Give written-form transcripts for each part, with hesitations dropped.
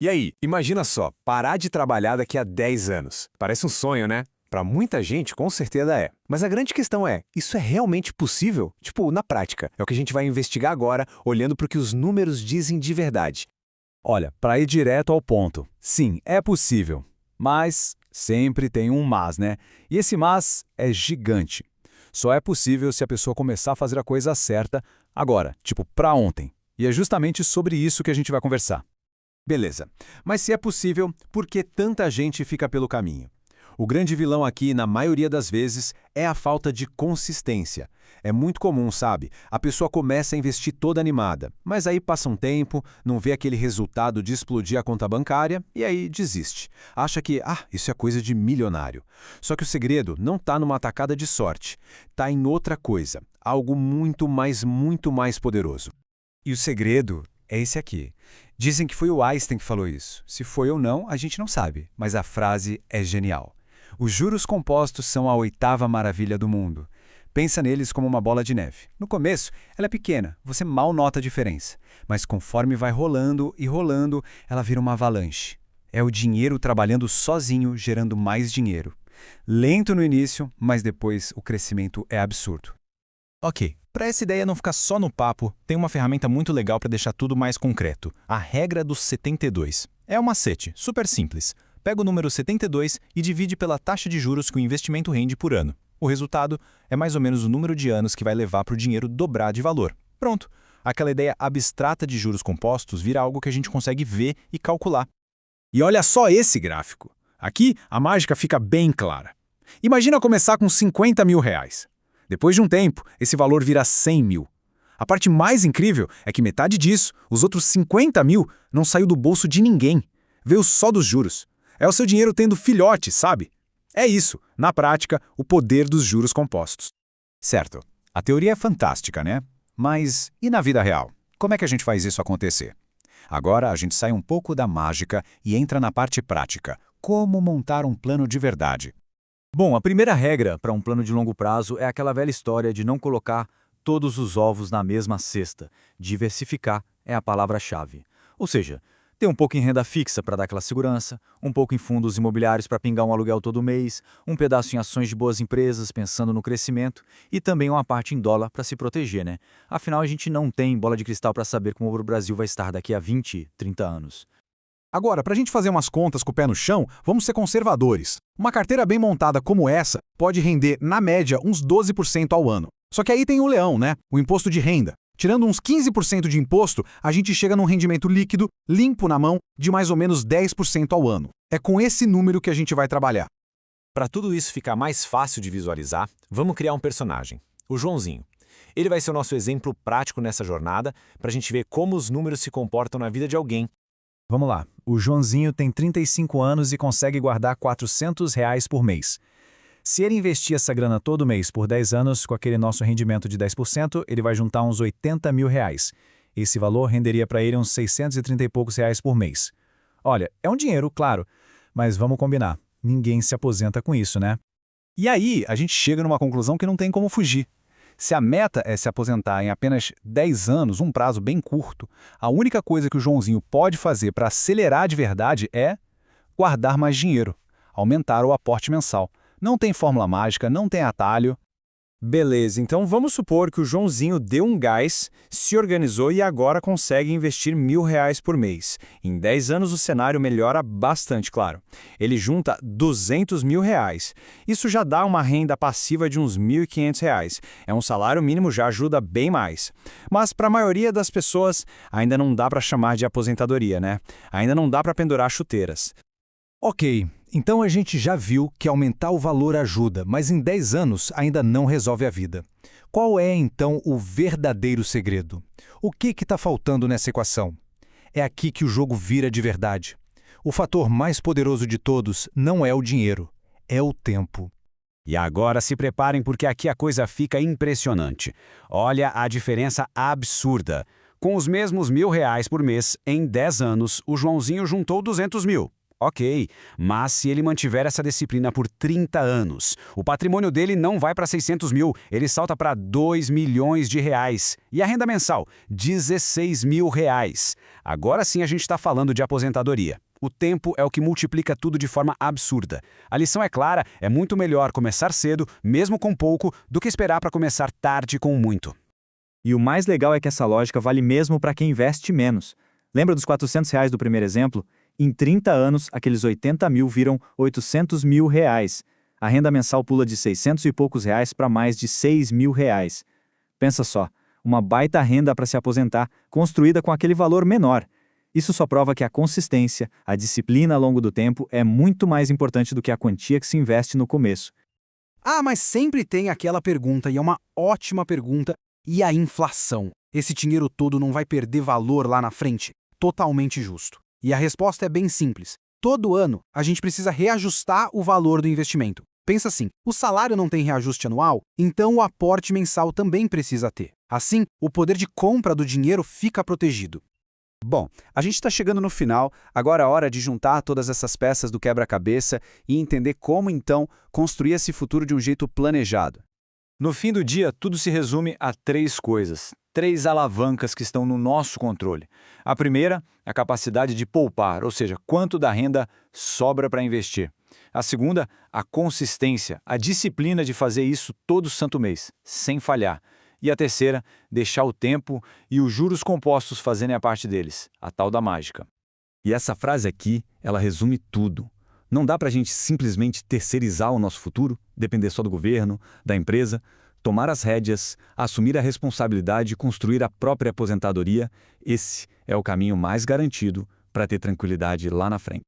E aí, imagina só, parar de trabalhar daqui a 10 anos. Parece um sonho, né? Para muita gente, com certeza é. Mas a grande questão é, isso é realmente possível? Tipo, na prática. É o que a gente vai investigar agora, olhando para o que os números dizem de verdade. Olha, para ir direto ao ponto, sim, é possível. Mas sempre tem um mas, né? E esse mas é gigante. Só é possível se a pessoa começar a fazer a coisa certa agora, tipo, para ontem. E é justamente sobre isso que a gente vai conversar. Beleza. Mas se é possível, por que tanta gente fica pelo caminho? O grande vilão aqui, na maioria das vezes, é a falta de consistência. É muito comum, sabe? A pessoa começa a investir toda animada, mas aí passa um tempo, não vê aquele resultado de explodir a conta bancária e aí desiste. Acha que, isso é coisa de milionário. Só que o segredo não está numa tacada de sorte. Está em outra coisa, algo muito mais poderoso. E o segredo é esse aqui. Dizem que foi o Einstein que falou isso. Se foi ou não, a gente não sabe, mas a frase é genial. Os juros compostos são a oitava maravilha do mundo. Pensa neles como uma bola de neve. No começo, ela é pequena, você mal nota a diferença. Mas conforme vai rolando e rolando, ela vira uma avalanche. É o dinheiro trabalhando sozinho, gerando mais dinheiro. Lento no início, mas depois o crescimento é absurdo. Ok, para essa ideia não ficar só no papo, tem uma ferramenta muito legal para deixar tudo mais concreto. A regra dos 72. É um macete, super simples. Pega o número 72 e divide pela taxa de juros que o investimento rende por ano. O resultado é mais ou menos o número de anos que vai levar para o dinheiro dobrar de valor. Pronto, aquela ideia abstrata de juros compostos vira algo que a gente consegue ver e calcular. E olha só esse gráfico. Aqui a mágica fica bem clara. Imagina começar com 50 mil reais. Depois de um tempo, esse valor vira 100 mil. A parte mais incrível é que metade disso, os outros 50 mil, não saiu do bolso de ninguém. Veio só dos juros. É o seu dinheiro tendo filhote, sabe? É isso, na prática, o poder dos juros compostos. Certo, a teoria é fantástica, né? Mas e na vida real? Como é que a gente faz isso acontecer? Agora a gente sai um pouco da mágica e entra na parte prática. Como montar um plano de verdade? Bom, a primeira regra para um plano de longo prazo é aquela velha história de não colocar todos os ovos na mesma cesta. Diversificar é a palavra-chave. Ou seja, ter um pouco em renda fixa para dar aquela segurança, um pouco em fundos imobiliários para pingar um aluguel todo mês, um pedaço em ações de boas empresas pensando no crescimento e também uma parte em dólar para se proteger, né? Afinal, a gente não tem bola de cristal para saber como o Brasil vai estar daqui a 20, 30 anos. Agora, para a gente fazer umas contas com o pé no chão, vamos ser conservadores. Uma carteira bem montada como essa pode render, na média, uns 12% ao ano. Só que aí tem o leão, né? O imposto de renda. Tirando uns 15% de imposto, a gente chega num rendimento líquido, limpo na mão, de mais ou menos 10% ao ano. É com esse número que a gente vai trabalhar. Para tudo isso ficar mais fácil de visualizar, vamos criar um personagem, o Joãozinho. Ele vai ser o nosso exemplo prático nessa jornada, para a gente ver como os números se comportam na vida de alguém. Vamos lá, o Joãozinho tem 35 anos e consegue guardar R$ 400 por mês. Se ele investir essa grana todo mês por 10 anos, com aquele nosso rendimento de 10%, ele vai juntar uns 80 mil reais. Esse valor renderia para ele uns 630 e poucos reais por mês. Olha, é um dinheiro, claro, mas vamos combinar, ninguém se aposenta com isso, né? E aí a gente chega numa conclusão que não tem como fugir. Se a meta é se aposentar em apenas 10 anos, um prazo bem curto, a única coisa que o Joãozinho pode fazer para acelerar de verdade é guardar mais dinheiro, aumentar o aporte mensal. Não tem fórmula mágica, não tem atalho. Beleza, então vamos supor que o Joãozinho deu um gás, se organizou e agora consegue investir R$ 1.000 por mês. Em 10 anos o cenário melhora bastante, claro. Ele junta R$ 200 mil. Isso já dá uma renda passiva de uns R$ 1.500. É um salário mínimo, já ajuda bem mais. Mas para a maioria das pessoas ainda não dá para chamar de aposentadoria, né? Ainda não dá para pendurar chuteiras. Ok, então a gente já viu que aumentar o valor ajuda, mas em 10 anos ainda não resolve a vida. Qual é, então, o verdadeiro segredo? O que está faltando nessa equação? É aqui que o jogo vira de verdade. O fator mais poderoso de todos não é o dinheiro, é o tempo. E agora se preparem porque aqui a coisa fica impressionante. Olha a diferença absurda. Com os mesmos R$ 1.000 por mês, em 10 anos, o Joãozinho juntou 200 mil. Ok, mas se ele mantiver essa disciplina por 30 anos, o patrimônio dele não vai para 600 mil, ele salta para 2 milhões de reais. E a renda mensal? 16 mil reais. Agora sim a gente está falando de aposentadoria. O tempo é o que multiplica tudo de forma absurda. A lição é clara, é muito melhor começar cedo, mesmo com pouco, do que esperar para começar tarde com muito. E o mais legal é que essa lógica vale mesmo para quem investe menos. Lembra dos R$ 400 do primeiro exemplo? Em 30 anos, aqueles 80 mil viram 800 mil reais. A renda mensal pula de 600 e poucos reais para mais de 6 mil reais. Pensa só, uma baita renda para se aposentar, construída com aquele valor menor. Isso só prova que a consistência, a disciplina ao longo do tempo é muito mais importante do que a quantia que se investe no começo. Ah, mas sempre tem aquela pergunta, e é uma ótima pergunta, e a inflação? Esse dinheiro todo não vai perder valor lá na frente? Totalmente justo. E a resposta é bem simples. Todo ano, a gente precisa reajustar o valor do investimento. Pensa assim, o salário não tem reajuste anual, então o aporte mensal também precisa ter. Assim, o poder de compra do dinheiro fica protegido. Bom, a gente está chegando no final, agora é a hora de juntar todas essas peças do quebra-cabeça e entender como, então, construir esse futuro de um jeito planejado. No fim do dia, tudo se resume a 3 coisas, 3 alavancas que estão no nosso controle. A primeira, a capacidade de poupar, ou seja, quanto da renda sobra para investir. A segunda, a consistência, a disciplina de fazer isso todo santo mês, sem falhar. E a terceira, deixar o tempo e os juros compostos fazerem a parte deles, a tal da mágica. E essa frase aqui, ela resume tudo. Não dá para a gente simplesmente terceirizar o nosso futuro, depender só do governo, da empresa, tomar as rédeas, assumir a responsabilidade e construir a própria aposentadoria. Esse é o caminho mais garantido para ter tranquilidade lá na frente.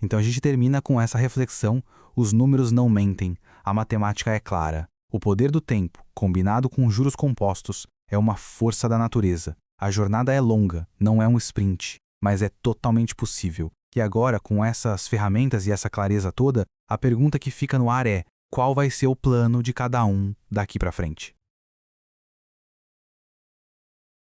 Então a gente termina com essa reflexão: os números não mentem, a matemática é clara. O poder do tempo, combinado com juros compostos, é uma força da natureza. A jornada é longa, não é um sprint, mas é totalmente possível. E agora, com essas ferramentas e essa clareza toda, a pergunta que fica no ar é: qual vai ser o plano de cada um daqui para frente?